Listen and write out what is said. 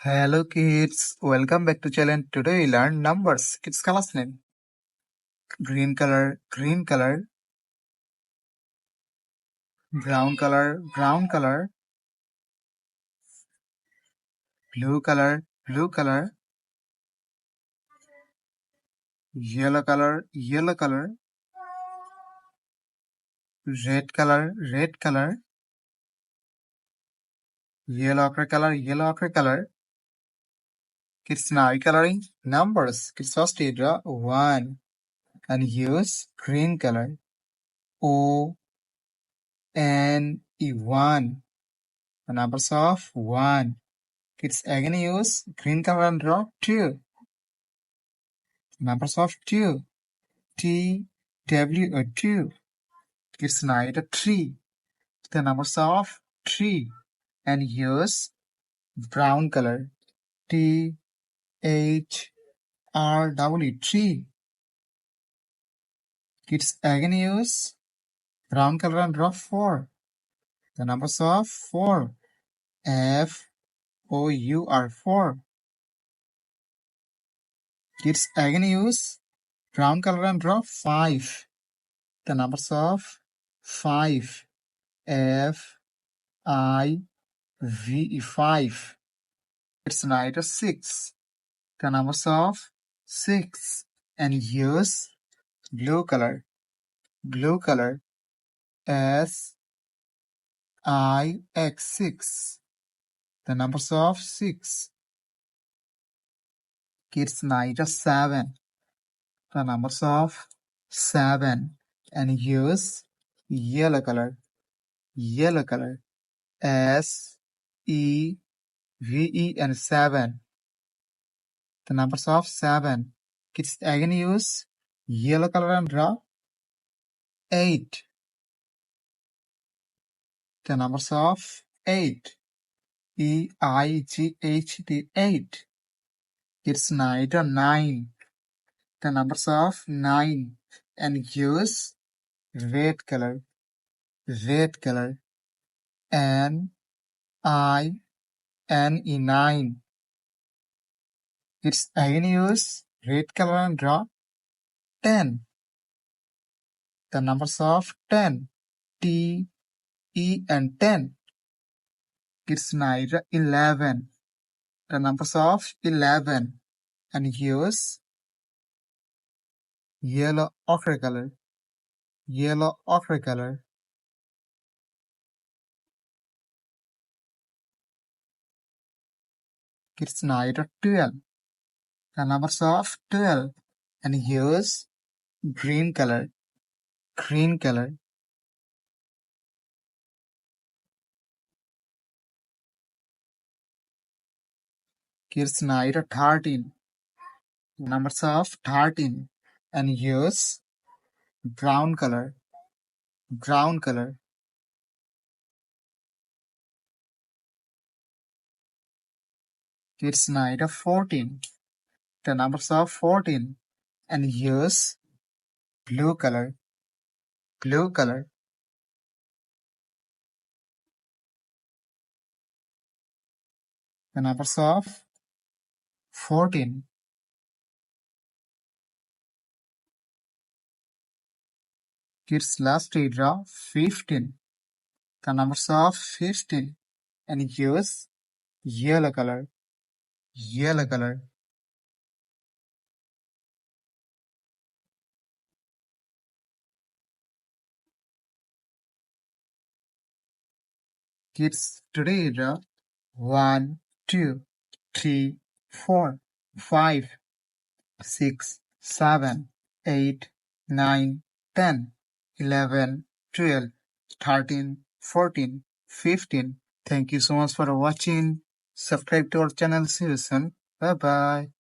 Hello kids, welcome back to channel. Today we learn numbers. Kids colors name. Green color, brown color, blue color, yellow color, red color, yellow ochre color. Kids now coloring numbers. Kids first draw 1 and use green color. O-N-E 1. The numbers of 1. Kids again use green color and draw 2. Numbers of 2. T-W-O 2. Kids now the 3. The numbers of 3. And use brown color. T-H-R-W 3. Kids again use brown color and draw 4. The numbers of 4. F-O-U-R 4. Kids again use brown color and draw 5. The numbers of 5. F-I-V-E 5. It's night 6. The numbers of 6. And use blue color. S-I-X 6. The numbers of 6. Kids night 7. The numbers of 7. And use yellow color. S-E-V-E and 7. The numbers of 7. Kids again use yellow color and draw 8. The numbers of 8. E-I-G-H-T 8. Kids night 9. The numbers of 9. And use red color. N-I-N-E 9. Kids again use red color and draw 10. The numbers of 10. T-E and 10. Kids night 11. The numbers of 11. And use yellow ochre color. Kids night 12. The numbers of 12. And use green color. Kids night 13. The numbers of 13. And use brown color. Kids night 14. The numbers of 14. And use blue color. The numbers of 14. Kids last draw 15. The numbers of 15. And use yellow color. Kids today draw 1, 2, 3, 4, 5, 6, 7, 8, 9, 10, 11, 12, 13, 14, 15. Thank you so much for watching. Subscribe to our channel. See you soon. Bye bye.